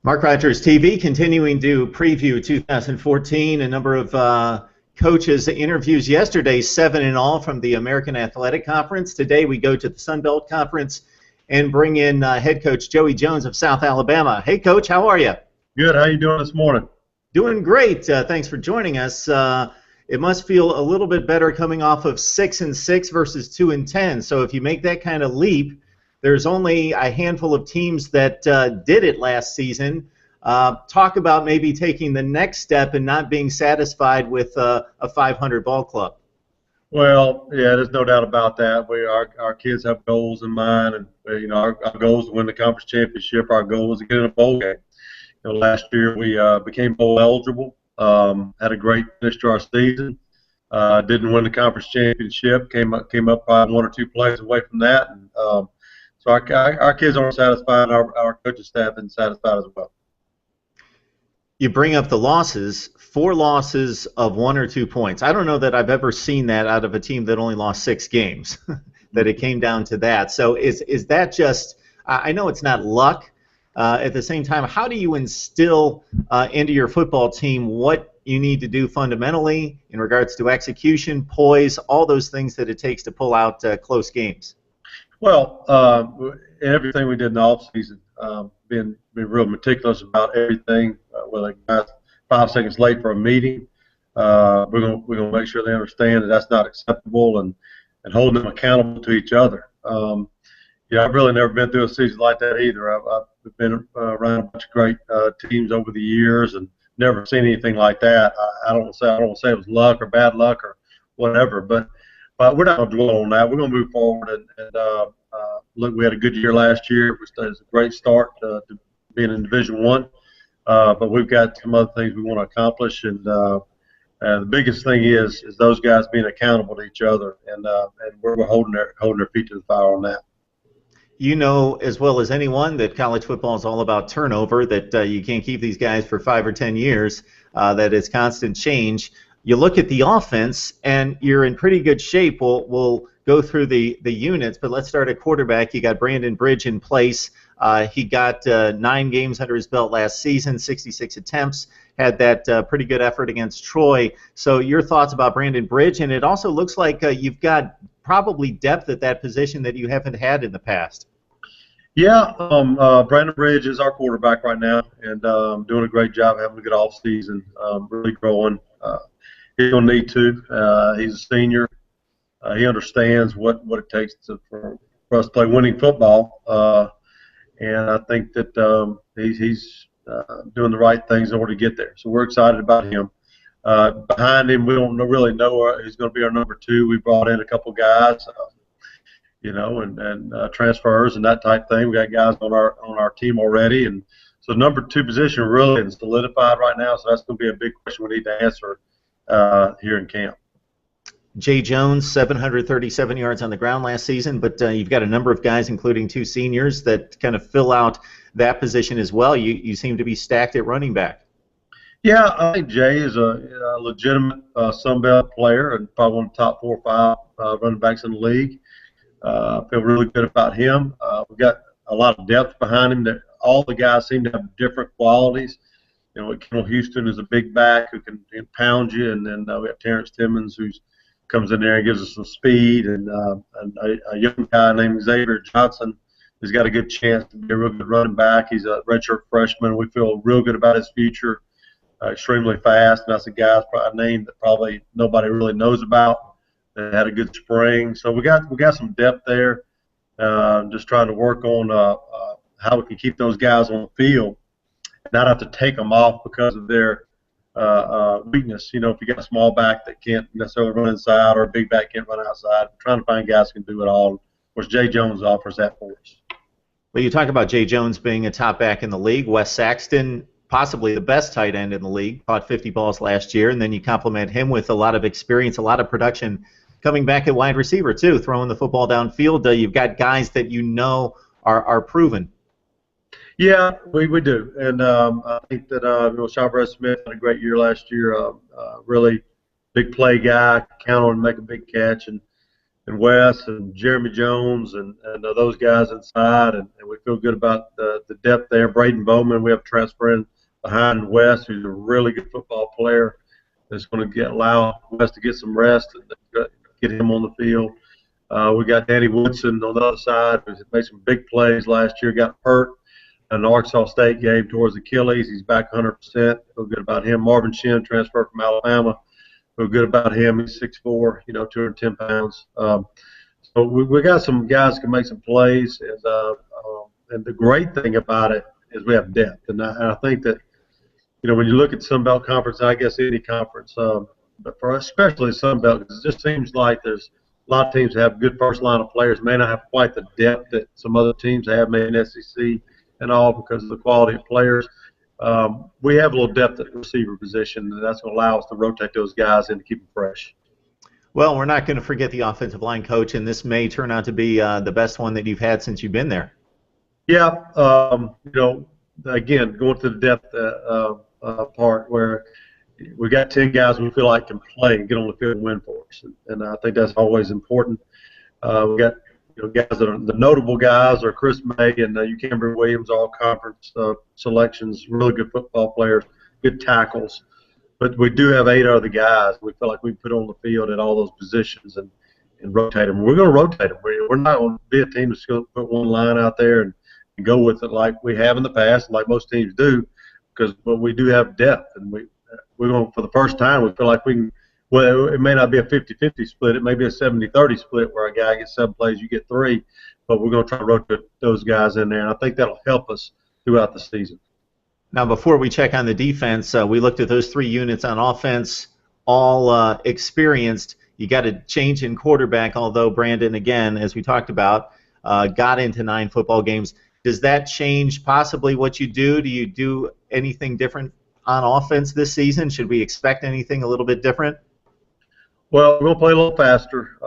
Mark Rogers TV continuing to preview 2014. A number of coaches interviews yesterday, 7 in all from the American Athletic Conference. Today we go to the Sun Belt Conference and bring in head coach Joey Jones of South Alabama. Hey, Coach, how are you? Good. How you doing this morning? Doing great. Thanks for joining us. It must feel a little bit better coming off of 6-6 versus 2-10. So if you make that kind of leap, there's only a handful of teams that did it last season. Talk about maybe taking the next step and not being satisfied with a 500 ball club. Well, yeah, there's no doubt about that. Our kids have goals in mind, and our goal is to win the conference championship. Our goal is to get in a bowl game. Last year we became bowl eligible. Had a great finish to our season. Didn't win the conference championship. Came up probably one or two plays away from that. And, so our kids aren't satisfied, and our coaching staff isn't satisfied as well. You bring up the losses, 4 losses of 1 or 2 points. I don't know that I've ever seen that out of a team that only lost 6 games, that it came down to that. So is that just, I know it's not luck. At the same time, how do you instill into your football team what you need to do fundamentally in regards to execution, poise, all those things that it takes to pull out close games? Well, everything we did in the offseason, being real meticulous about everything. Whether guys 5 seconds late for a meeting, we're gonna make sure they understand that that's not acceptable, and holding them accountable to each other. I've really never been through a season like that either. I've been around a bunch of great teams over the years and never seen anything like that. I don't want to say it was luck or bad luck or whatever, but we're not going to dwell on that. We're going to move forward and look. We had a good year last year. It was a great start to being in Division I, but we've got some other things we want to accomplish, and the biggest thing is those guys being accountable to each other, and we're holding their feet to the fire on that. You know as well as anyone that college football is all about turnover, that you can't keep these guys for 5 or 10 years, that it's constant change. You look at the offense, and you're in pretty good shape. We'll go through the units, but let's start at quarterback. You got Brandon Bridge in place. He got 9 games under his belt last season, 66 attempts, had that pretty good effort against Troy. So your thoughts about Brandon Bridge, and it also looks like you've got probably depth at that position that you haven't had in the past. Yeah, Brandon Bridge is our quarterback right now, and doing a great job, having a good off season, really growing. He's going to need to. He's a senior. He understands what it takes for us to play winning football, and I think that he's doing the right things in order to get there. So we're excited about him. Behind him, we don't really know who's going to be our number 2. We brought in a couple guys, and transfers and that type thing. We got guys on our team already, and so number 2 position really is solidified right now. So that's going to be a big question we need to answer here in camp. Jay Jones, 737 yards on the ground last season, but you've got a number of guys, including 2 seniors, that kind of fill out that position as well. You seem to be stacked at running back. Yeah, I think Jay is a legitimate Sun Belt player and probably one of the top 4 or 5 running backs in the league. I feel really good about him. We've got a lot of depth behind him. That all the guys seem to have different qualities. Kendall Houston is a big back who can pound you, and then we have Terrence Timmons who comes in there and gives us some speed, and a young guy named Xavier Johnson has got a good chance to be a real good running back. He's a redshirt freshman. We feel real good about his future. Extremely fast, and that's a guy's a name that probably nobody really knows about. They had a good spring, so we got some depth there. Just trying to work on how we can keep those guys on the field, and not have to take them off because of their weakness. If you got a small back that can't necessarily run inside, or a big back can't run outside, we're trying to find guys who can do it all. Of course, Jay Jones offers that for us. Well, you talk about Jay Jones being a top back in the league. Wes Saxton, possibly the best tight end in the league, caught 50 balls last year, and then you complement him with a lot of experience, a lot of production coming back at wide receiver too, throwing the football downfield. You've got guys that are proven. Yeah, we do, and I think that Shabra Smith had a great year last year. Really big play guy, count on him to make a big catch, and Wes and Jeremy Jones and those guys inside, and we feel good about the depth there. Braden Bowman, we have transferring behind Wes, who's a really good football player. That's going to allow Wes to get some rest and get him on the field. We got Danny Woodson on the other side, who made some big plays last year, got hurt in the Arkansas State game towards Achilles. He's back 100%. Feel good about him. Marvin Shin transferred from Alabama. Feel good about him. He's 6'4", 210 pounds. So we got some guys who can make some plays, and the great thing about it is we have depth. And I think that, when you look at Sun Belt Conference, I guess any conference, but for especially Sun Belt, it just seems like there's a lot of teams that have good first line of players, may not have quite the depth that some other teams have, maybe in SEC and all, because of the quality of players. We have a little depth at the receiver position, and that's going to allow us to rotate those guys in to keep them fresh. Well, we're not going to forget the offensive line coach, and this may turn out to be the best one that you've had since you've been there. Yeah, again, going to the depth part where we got 10 guys we feel like can play and get on the field and win for us, and I think that's always important. We got guys that are the notable guys are Chris May and Eucamber Williams, all conference selections, really good football players, good tackles. But we do have 8 other guys we feel like we put on the field at all those positions and rotate them. We're going to rotate them. We're not going to be a team that's going to put one line out there and go with it like we have in the past, like most teams do, but we do have depth, and we're going, for the first time, we feel like we can. Well, it may not be a 50-50 split. It may be a 70-30 split where a guy gets 7 plays, you get 3, but we're going to try to rotate those guys in there, and I think that'll help us throughout the season. Now, before we check on the defense, we looked at those 3 units on offense, all experienced. You got a change in quarterback, although Brandon, again, as we talked about, got into 9 football games. Does that change possibly what you do? Do you do anything different on offense this season? Should we expect anything a little bit different? Well, we're going to play a little faster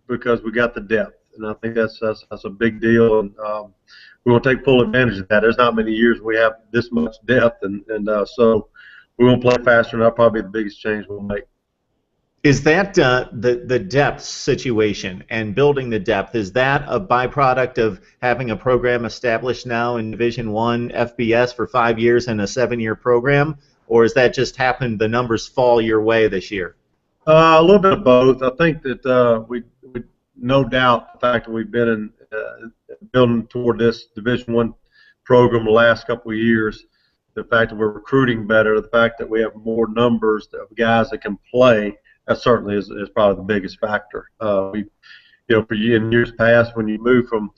because we got the depth, and I think that's a big deal, and we're going to take full advantage of that. There's not many years we have this much depth, and so we're going to play faster, and that'll probably be the biggest change we'll make. Is that the depth situation and building the depth, is that a byproduct of having a program established now in Division I FBS for 5 years and a 7-year program, or has that just happened, the numbers fall your way this year? A little bit of both. I think that we no doubt the fact that we've been building toward this Division I program the last couple of years, the fact that we're recruiting better, the fact that we have more numbers of guys that can play, that certainly is probably the biggest factor. For in years past, when you move from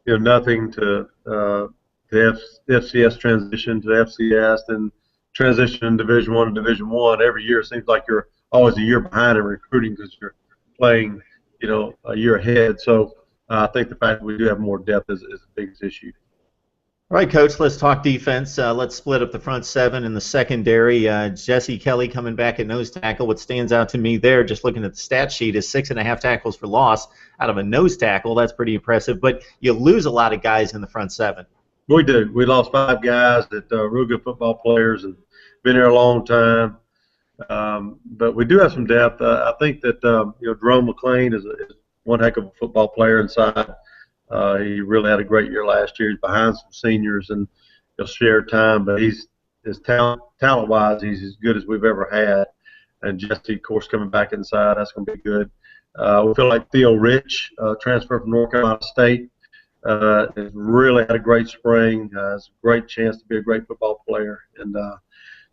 nothing to the FCS transition to FCS, then transition in Division I to Division I, every year it seems like you're always a year behind in recruiting because you're playing, a year ahead. So I think the fact that we do have more depth is the biggest issue. All right, Coach, let's talk defense. Let's split up the front 7 and the secondary. Jesse Kelly coming back at nose tackle. What stands out to me there, just looking at the stat sheet, is 6.5 tackles for loss out of a nose tackle. That's pretty impressive. But you lose a lot of guys in the front 7. We do. We lost 5 guys that are real good football players and been here a long time. But we do have some depth. I think that Jerome McClain is one heck of a football player inside. He really had a great year last year. He's behind some seniors and he'll share time, but his talent-wise, he's as good as we've ever had. And Jesse, of course, coming back inside, that's going to be good. We feel like Theo Rich, transfer from North Carolina State, has really had a great spring. Has a great chance to be a great football player. And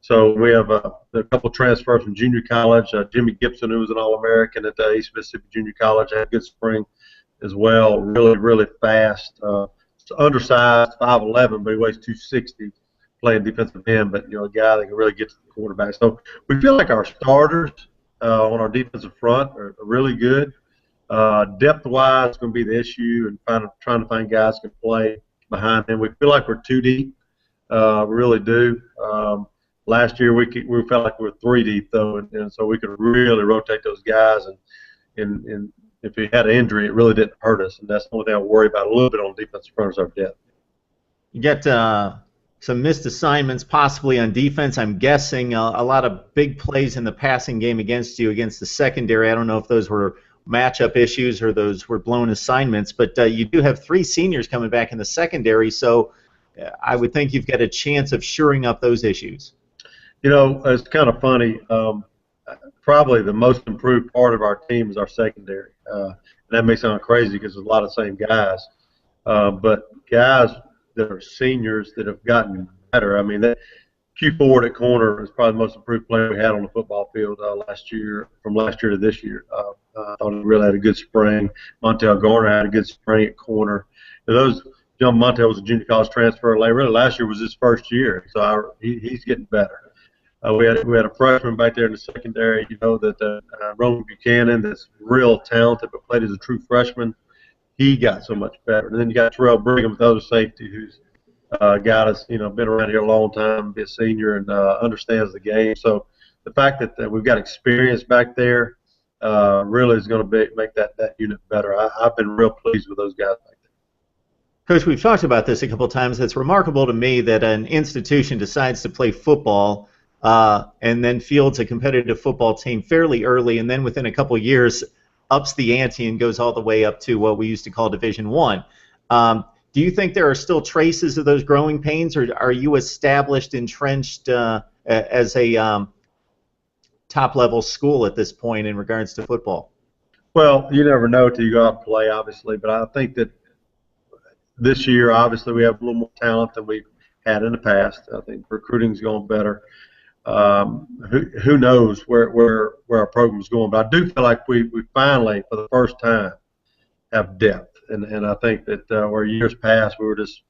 so we have a couple transfers from junior college. Jimmy Gibson, who was an All-American at East Mississippi Junior College, had a good spring as well. Really, really fast. Undersized, 5'11", but he weighs 260, playing defensive end. But a guy that can really get to the quarterback. So we feel like our starters on our defensive front are really good. Depth-wise, it's going to be the issue, and trying to find guys who can play behind him. We feel like we're 2 deep. We really do. Last year we felt like we were 3 deep though, and so we could really rotate those guys. And if he had an injury, it really didn't hurt us, and that's the only thing I worry about a little bit on defensive front is our depth. You get some missed assignments possibly on defense. I'm guessing a lot of big plays in the passing game against you, against the secondary. I don't know if those were matchup issues or those were blown assignments. But you do have 3 seniors coming back in the secondary, so I would think you've got a chance of shoring up those issues. You know, it's kind of funny. Probably the most improved part of our team is our secondary. And that may sound crazy because there's a lot of same guys. But guys that are seniors that have gotten better. I mean, that Q Ford at corner is probably the most improved player we had on the football field last year, from last year to this year. I thought he really had a good spring. Montel Garner had a good spring at corner. And John Montel was a junior college transfer. Really, last year was his first year, so he's getting better. We had a freshman back there in the secondary, you know, that Roman Buchanan, that's real talented, but played as a true freshman. He got so much better. And then you got Terrell Brigham, the other safety, who's got us, you know, been around here a long time, be a senior, and understands the game. So the fact that we've got experience back there really is going to make that unit better. I've been real pleased with those guys back there. Coach, we've talked about this a couple of times. It's remarkable to me that an institution decides to play football and then fields a competitive football team fairly early, and then within a couple of years ups the ante and goes all the way up to what we used to call Division I. Do you think there are still traces of those growing pains, or are you established, entrenched as a top-level school at this point in regards to football? Well, you never know until you go out and play, obviously, but I think that this year, obviously, we have a little more talent than we've had in the past. I think recruiting's going better. Who knows where our program's going, but I do feel like we finally, for the first time, have depth. And I think that where years past we were just,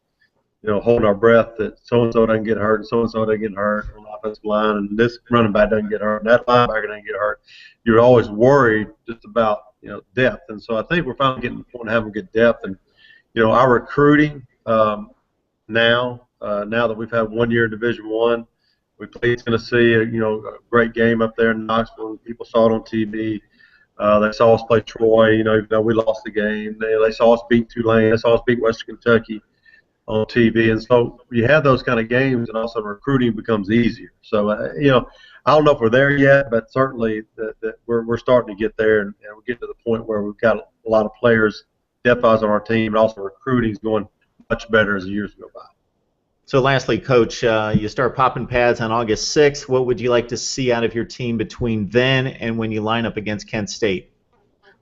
you know, holding our breath that so-and-so doesn't get hurt and so-and-so doesn't get hurt on the offensive line, and this running back doesn't get hurt and that linebacker doesn't get hurt. You're always worried just about, you know, depth. And so I think we're finally getting to the point of having good depth. And, you know, our recruiting now that we've had 1 year in Division I, we played Tennessee, a great game up there in Knoxville. People saw it on TV. They saw us play Troy, you know, even though we lost the game. They saw us beat Tulane. They saw us beat Western Kentucky on TV. And so you have those kind of games, and also recruiting becomes easier. So, you know, I don't know if we're there yet, but certainly that we're starting to get there, and we're getting to the point where we've got a lot of players, depth-wise on our team, and also recruiting is going much better as the years go by. So lastly, Coach, you start popping pads on August 6th. What would you like to see out of your team between then and when you line up against Kent State?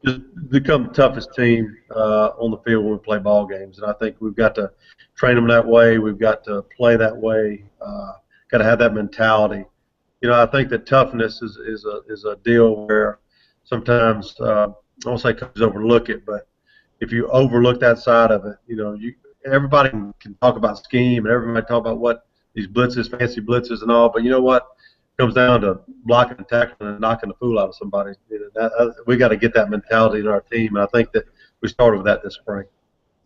Just become the toughest team on the field when we play ball games. And I think we've got to train them that way. We've got to play that way. Got to have that mentality. You know, I think that toughness is a deal where sometimes, I won't say coaches overlook it, but if you overlook that side of it, you know, everybody can talk about scheme and everybody talk about what these blitzes, fancy blitzes and all, but you know what? It comes down to blocking and tackling and knocking the fool out of somebody. You know, we got to get that mentality in our team, and I think that we started with that this spring.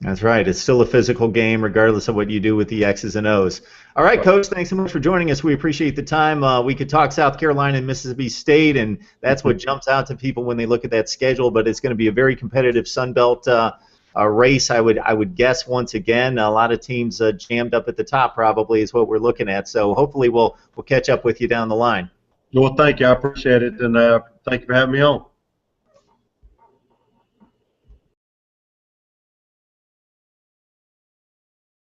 That's right. It's still a physical game regardless of what you do with the X's and O's. All right, Coach, thanks so much for joining us. We appreciate the time. We could talk South Carolina and Mississippi State, and that's what jumps out to people when they look at that schedule, but it's going to be a very competitive Sun Belt race, I would guess. Once again, a lot of teams jammed up at the top probably is what we're looking at. So hopefully we'll catch up with you down the line. Well, thank you. I appreciate it, and thank you for having me on.